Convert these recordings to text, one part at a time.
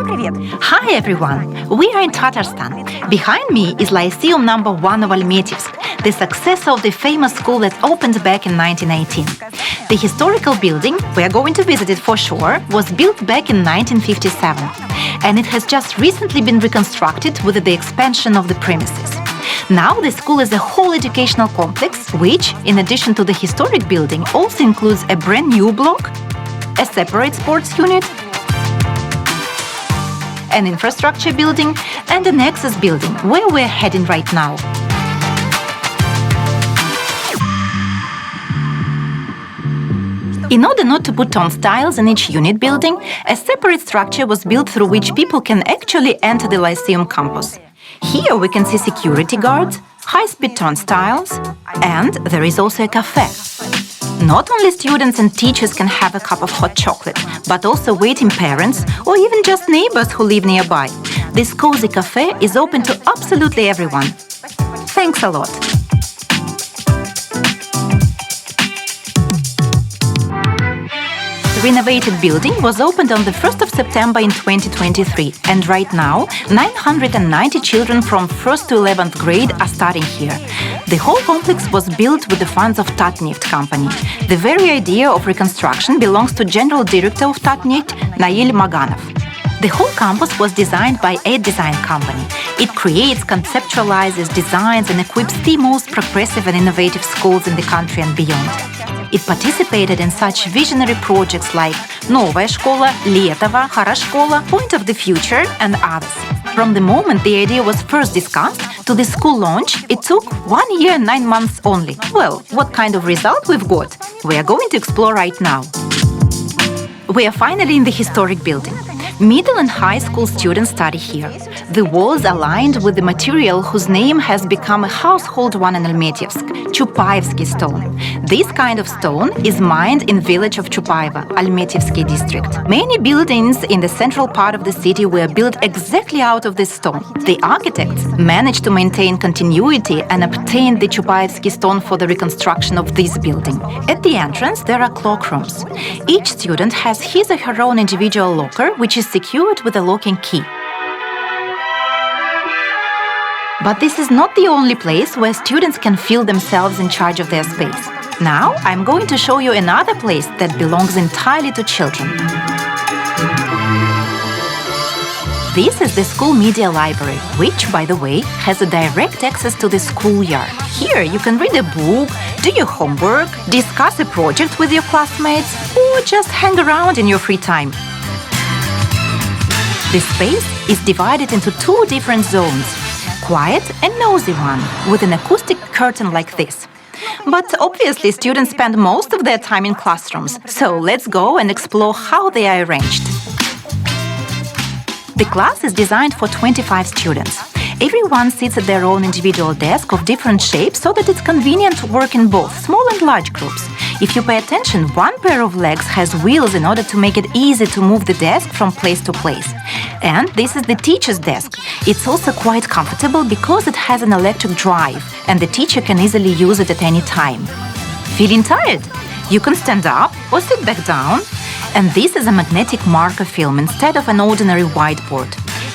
Hi everyone! We are in Tatarstan. Behind me is Lyceum No. 1 of Almetyevsk, the successor of the famous school that opened back in 1918. The historical building, we are going to visit it for sure, was built back in 1957. And it has just recently been reconstructed with the expansion of the premises. Now the school is a whole educational complex, which, in addition to the historic building, also includes a brand new block, a separate sports unit, an infrastructure building, and an access building, where we're heading right now. In order not to put turnstiles in each unit building, a separate structure was built through which people can actually enter the Lyceum campus. Here we can see security guards, high-speed turnstiles, and there is also a cafe. Not only students and teachers can have a cup of hot chocolate, but also waiting parents or even just neighbors who live nearby. This cozy cafe is open to absolutely everyone. Thanks a lot. The renovated building was opened on the 1st of September in 2023, and right now 990 children from 1st to 11th grade are studying here. The whole complex was built with the funds of Tatneft company. The very idea of reconstruction belongs to General Director of Tatneft, Nail Maganov. The whole campus was designed by EdDesign company. It creates, conceptualizes, designs and equips the most progressive and innovative schools in the country and beyond. It participated in such visionary projects like Novaya Shkola, Letova, Harashkola, Point of the Future and others. From the moment the idea was first discussed to the school launch, it took 1 year and 9 months only. Well, what kind of result we've got? We are going to explore right now. We are finally in the historic building. Middle and high school students study here. The walls are lined with the material whose name has become a household one in Almetyevsk, Chupaevsky stone. This kind of stone is mined in village of Chupaeva, Almetyevsky district. Many buildings in the central part of the city were built exactly out of this stone. The architects managed to maintain continuity and obtained the Chupaevsky stone for the reconstruction of this building. At the entrance there are cloak rooms. Each student has his or her own individual locker, which is secured with a locking key. But this is not the only place where students can feel themselves in charge of their space. Now I'm going to show you another place that belongs entirely to children. This is the school media library, which, by the way, has a direct access to the schoolyard. Here you can read a book, do your homework, discuss a project with your classmates, or just hang around in your free time. The space is divided into two different zones, quiet and noisy one, with an acoustic curtain like this. But obviously students spend most of their time in classrooms, so let's go and explore how they are arranged. The class is designed for 25 students. Everyone sits at their own individual desk of different shapes so that it's convenient to work in both small and large groups. If you pay attention, one pair of legs has wheels in order to make it easy to move the desk from place to place. And this is the teacher's desk. It's also quite comfortable because it has an electric drive and the teacher can easily use it at any time. Feeling tired? You can stand up or sit back down. And this is a magnetic marker film instead of an ordinary whiteboard.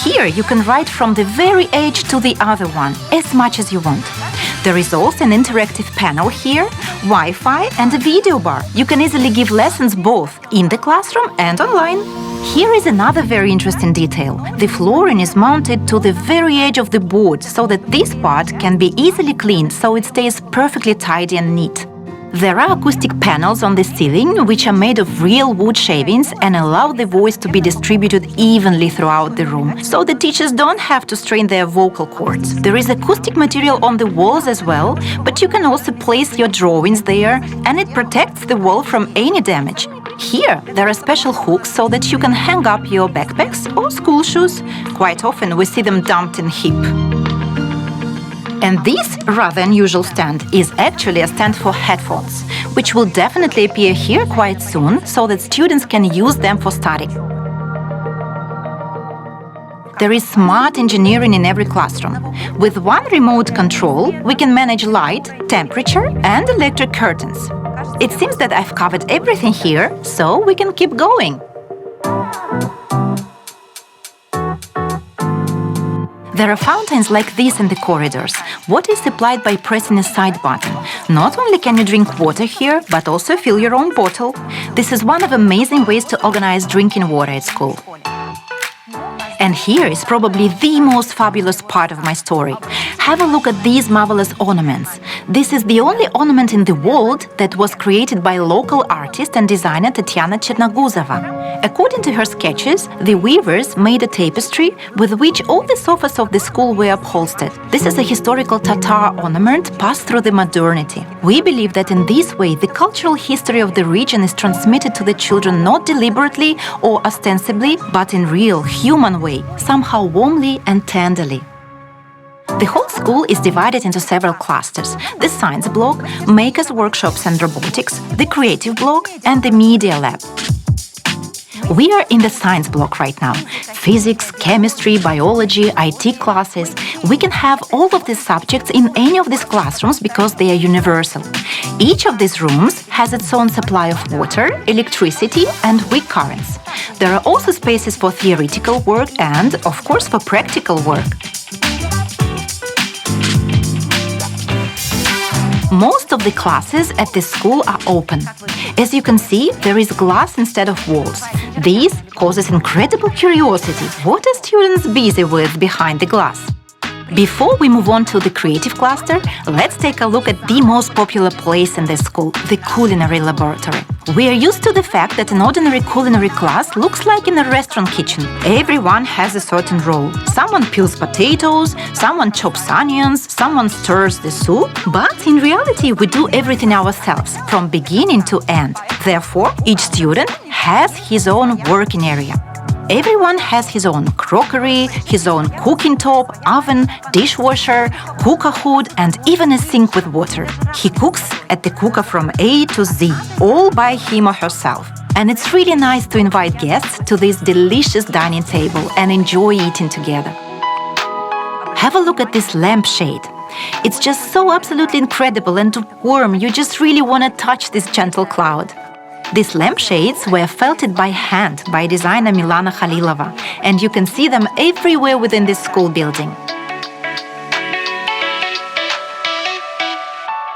Here you can write from the very edge to the other one, as much as you want. There is also an interactive panel here, Wi-Fi and a video bar. You can easily give lessons both in the classroom and online. Here is another very interesting detail. The flooring is mounted to the very edge of the board so that this part can be easily cleaned so it stays perfectly tidy and neat. There are acoustic panels on the ceiling which are made of real wood shavings and allow the voice to be distributed evenly throughout the room, so the teachers don't have to strain their vocal cords. There is acoustic material on the walls as well, but you can also place your drawings there and it protects the wall from any damage. Here there are special hooks so that you can hang up your backpacks or school shoes. Quite often we see them dumped in a heap. And this rather unusual stand is actually a stand for headphones, which will definitely appear here quite soon so that students can use them for studying. There is smart engineering in every classroom. With one remote control, we can manage light, temperature and electric curtains. It seems that I've covered everything here, so we can keep going. There are fountains like this in the corridors. Water is supplied by pressing a side button. Not only can you drink water here, but also fill your own bottle. This is one of amazing ways to organize drinking water at school. And here is probably the most fabulous part of my story. Have a look at these marvelous ornaments. This is the only ornament in the world that was created by local artist and designer Tatyana Chernoguzova. According to her sketches, the weavers made a tapestry with which all the sofas of the school were upholstered. This is a historical Tatar ornament passed through the modernity. We believe that in this way the cultural history of the region is transmitted to the children not deliberately or ostensibly, but in real, human way, somehow warmly and tenderly. The whole school is divided into several clusters: the science block, makers' workshops and robotics, the creative block, and the media lab. We are in the science block right now. Physics, chemistry, biology, IT classes. We can have all of these subjects in any of these classrooms because they are universal. Each of these rooms has its own supply of water, electricity, and weak currents. There are also spaces for theoretical work and, of course, for practical work. Most of the classes at this school are open. As you can see, there is glass instead of walls. This causes incredible curiosity. What are students busy with behind the glass? Before we move on to the creative cluster, let's take a look at the most popular place in this school, the Culinary Laboratory. We are used to the fact that an ordinary culinary class looks like in a restaurant kitchen. Everyone has a certain role. Someone peels potatoes, someone chops onions, someone stirs the soup. But in reality, we do everything ourselves, from beginning to end. Therefore, each student has his own working area. Everyone has his own crockery, his own cooking top, oven, dishwasher, cooker hood, and even a sink with water. He cooks at the cooker from A to Z, all by him or herself. And it's really nice to invite guests to this delicious dining table and enjoy eating together. Have a look at this lampshade. It's just so absolutely incredible and warm, you just really want to touch this gentle cloud. These lampshades were felted by hand by designer Milana Khalilova, and you can see them everywhere within this school building.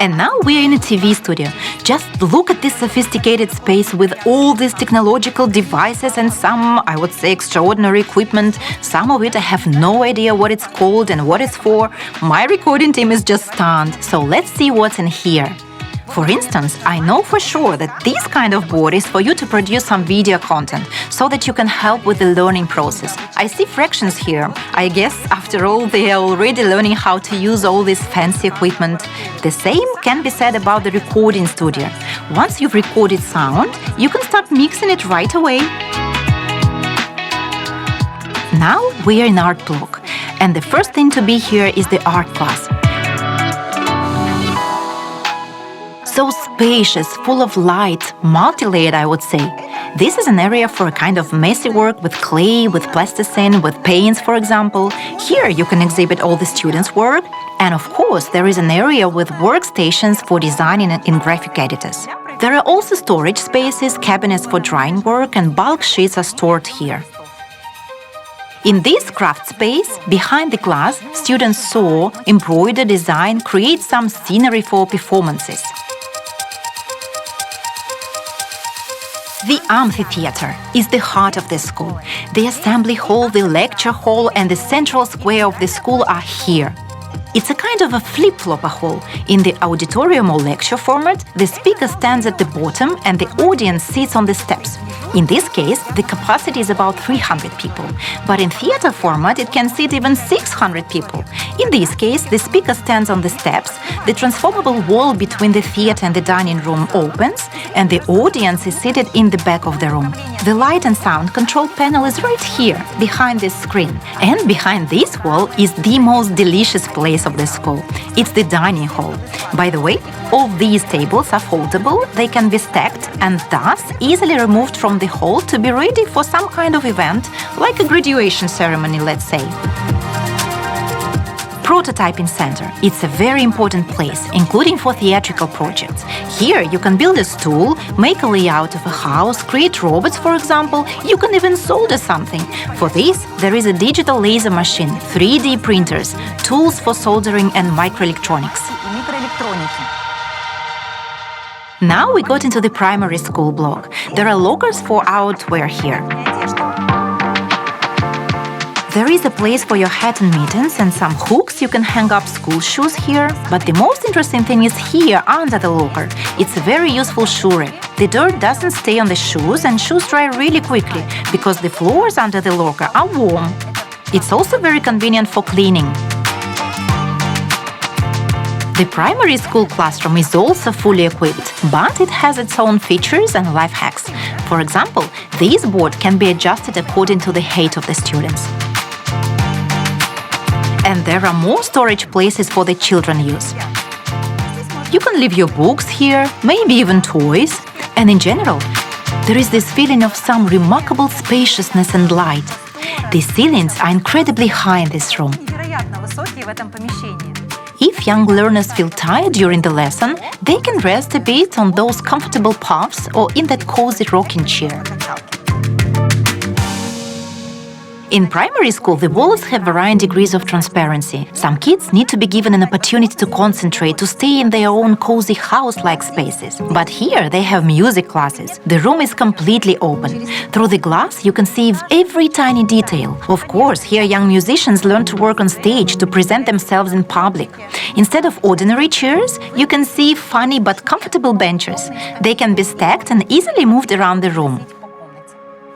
And now we're in a TV studio. Just look at this sophisticated space with all these technological devices and some, I would say, extraordinary equipment. Some of it I have no idea what it's called and what it's for. My recording team is just stunned. So let's see what's in here. For instance, I know for sure that this kind of board is for you to produce some video content, so that you can help with the learning process. I see fractions here. I guess, after all, they are already learning how to use all this fancy equipment. The same can be said about the recording studio. Once you've recorded sound, you can start mixing it right away. Now we are in art block, and the first thing to be here is the art class. So spacious, full of light, multi-layered, I would say. This is an area for a kind of messy work with clay, with plasticine, with paints, for example. Here you can exhibit all the students' work. And of course, there is an area with workstations for designing in graphic editors. There are also storage spaces, cabinets for drying work, and bulk sheets are stored here. In this craft space, behind the glass, students sew, embroider, design, create some scenery for performances. The Amphitheater is the heart of the school. The assembly hall, the lecture hall, and the central square of the school are here. It's a kind of a flip-flopper hall. In the auditorium or lecture format, the speaker stands at the bottom and the audience sits on the steps. In this case, the capacity is about 300 people. But in theater format, it can seat even 600 people. In this case, the speaker stands on the steps, the transformable wall between the theater and the dining room opens, and the audience is seated in the back of the room. The light and sound control panel is right here, behind this screen. And behind this wall is the most delicious place of the school. It's the dining hall. By the way, all these tables are foldable, they can be stacked and thus easily removed from the hall to be ready for some kind of event, like a graduation ceremony, let's say. Prototyping center. It's a very important place, including for theatrical projects. Here you can build a stool, make a layout of a house, create robots, for example. You can even solder something. For this, there is a digital laser machine, 3D printers, tools for soldering and microelectronics. Now we got into the primary school block. There are lockers for outwear here. There is a place for your hat and mittens and some hooks. You can hang up school shoes here. But the most interesting thing is here under the locker. It's a very useful shoe rack. The dirt doesn't stay on the shoes and shoes dry really quickly because the floors under the locker are warm. It's also very convenient for cleaning. The primary school classroom is also fully equipped, but it has its own features and life hacks. For example, this board can be adjusted according to the height of the students. And there are more storage places for the children use. You can leave your books here, maybe even toys. And in general, there is this feeling of some remarkable spaciousness and light. The ceilings are incredibly high in this room. If young learners feel tired during the lesson, they can rest a bit on those comfortable puffs or in that cozy rocking chair. In primary school, the walls have varying degrees of transparency. Some kids need to be given an opportunity to concentrate, to stay in their own cozy house-like spaces. But here they have music classes. The room is completely open. Through the glass, you can see every tiny detail. Of course, here young musicians learn to work on stage to present themselves in public. Instead of ordinary chairs, you can see funny but comfortable benches. They can be stacked and easily moved around the room.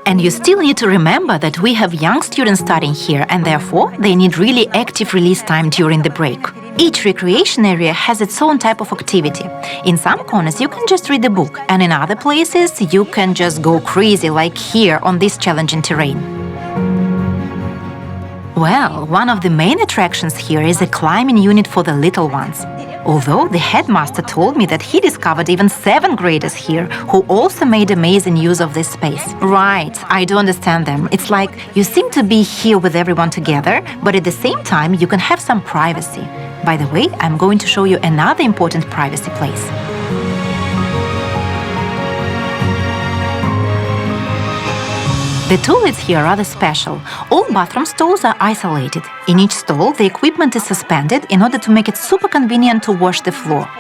And you still need to remember that we have young students studying here, and therefore they need really active release time during the break. Each recreation area has its own type of activity. In some corners you can just read a book, and in other places you can just go crazy, like here on this challenging terrain. Well, one of the main attractions here is a climbing unit for the little ones. Although the headmaster told me that he discovered even 7th graders here who also made amazing use of this space. Right, I do understand them. It's like you seem to be here with everyone together, but at the same time you can have some privacy. By the way, I'm going to show you another important privacy place. The toilets here are rather special. All bathroom stalls are isolated. In each stall, the equipment is suspended in order to make it super convenient to wash the floor.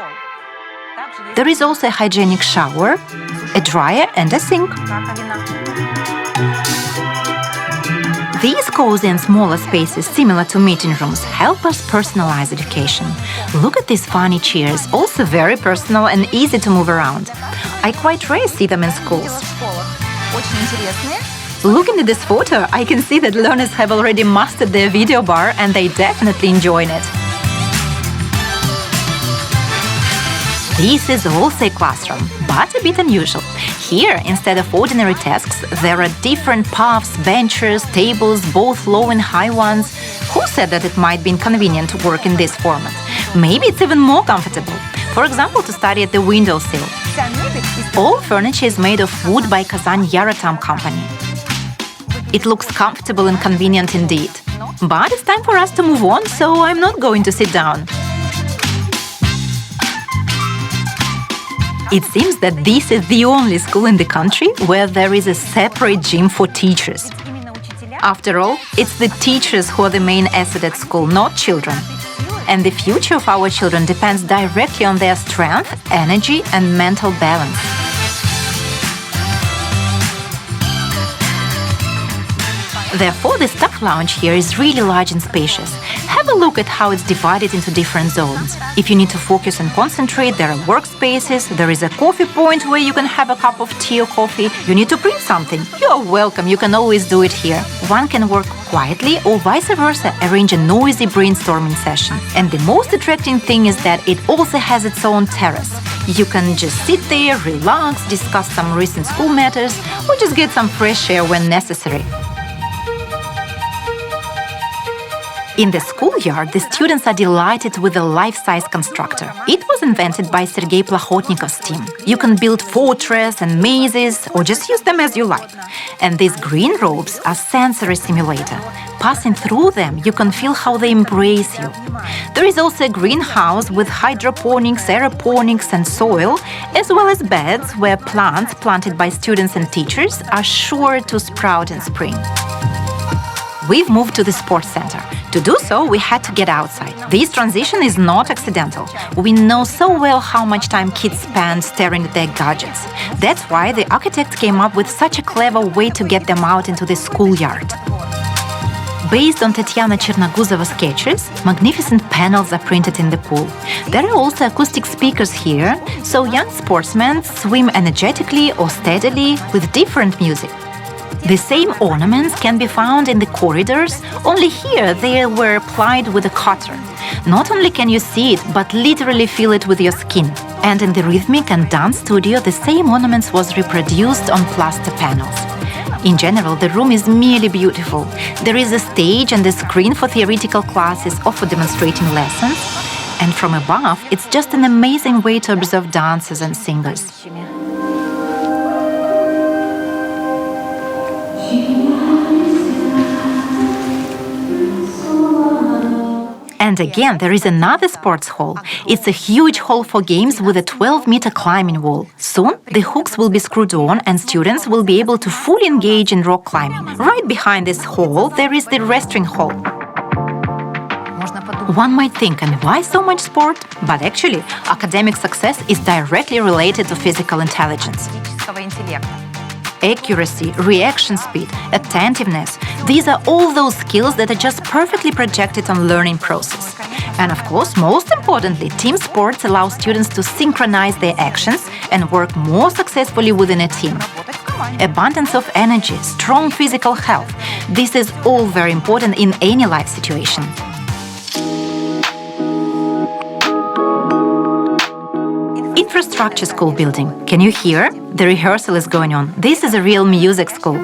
There is also a hygienic shower, a dryer and a sink. These cozy and smaller spaces, similar to meeting rooms, help us personalize education. Look at these funny chairs, also very personal and easy to move around. I quite rarely see them in schools. Looking at this photo, I can see that learners have already mastered their video bar and they definitely enjoying it. This is also a classroom, but a bit unusual. Here, instead of ordinary desks, there are different puffs, benches, tables, both low and high ones. Who said that it might be inconvenient to work in this format? Maybe it's even more comfortable. For example, to study at the windowsill. All furniture is made of wood by Kazan Yaratam company. It looks comfortable and convenient indeed. But it's time for us to move on, so I'm not going to sit down. It seems that this is the only school in the country where there is a separate gym for teachers. After all, it's the teachers who are the main asset at school, not children. And the future of our children depends directly on their strength, energy and mental balance. Therefore, the staff lounge here is really large and spacious. Have a look at how it's divided into different zones. If you need to focus and concentrate, there are workspaces, there is a coffee point where you can have a cup of tea or coffee. You need to print something. You're welcome, you can always do it here. One can work quietly or vice versa, arrange a noisy brainstorming session. And the most attracting thing is that it also has its own terrace. You can just sit there, relax, discuss some recent school matters, or just get some fresh air when necessary. In the schoolyard, the students are delighted with the life-size constructor. It was invented by Sergei Plahotnikov's team. You can build fortresses and mazes, or just use them as you like. And these green ropes are sensory simulator. passing through them, you can feel how they embrace you. There is also a greenhouse with hydroponics, aeroponics and soil, as well as beds where plants planted by students and teachers are sure to sprout in spring. We've moved to the sports center. To do so, we had to get outside. This transition is not accidental. We know so well how much time kids spend staring at their gadgets. That's why the architect came up with such a clever way to get them out into the schoolyard. Based on Tatiana Chernoguzova's sketches, magnificent panels are printed in the pool. There are also acoustic speakers here, so young sportsmen swim energetically or steadily with different music. The same ornaments can be found in the corridors, only here they were applied with a cutter. Not only can you see it, but literally feel it with your skin. And in the rhythmic and dance studio, the same ornaments was reproduced on plaster panels. In general, the room is merely beautiful. There is a stage and a screen for theoretical classes or for demonstrating lessons. And from above, it's just an amazing way to observe dancers and singers. And again, there is another sports hall. It's a huge hall for games with a 12-meter climbing wall. Soon, the hooks will be screwed on and students will be able to fully engage in rock climbing. Right behind this hall, there is the wrestling hall. One might think, and why so much sport? But actually, academic success is directly related to physical intelligence. Accuracy, reaction speed, attentiveness, these are all those skills that are just perfectly projected on learning process. And of course, most importantly, team sports allow students to synchronize their actions and work more successfully within a team. Abundance of energy, strong physical health, this is all very important in any life situation. Infrastructure school building. Can you hear? The rehearsal is going on. This is a real music school.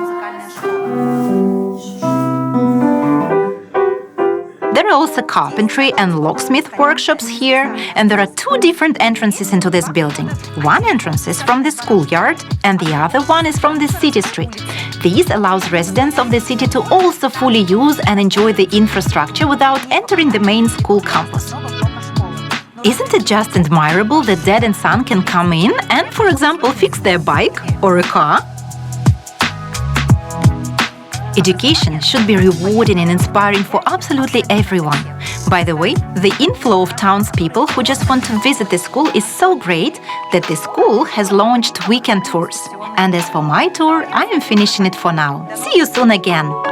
There are also carpentry and locksmith workshops here, and there are two different entrances into this building. One entrance is from the schoolyard, and the other one is from the city street. This allows residents of the city to also fully use and enjoy the infrastructure without entering the main school campus. Isn't it just admirable that dad and son can come in and, for example, fix their bike or a car? Education should be rewarding and inspiring for absolutely everyone. By the way, the inflow of townspeople who just want to visit the school is so great that the school has launched weekend tours. And as for my tour, I am finishing it for now. See you soon again!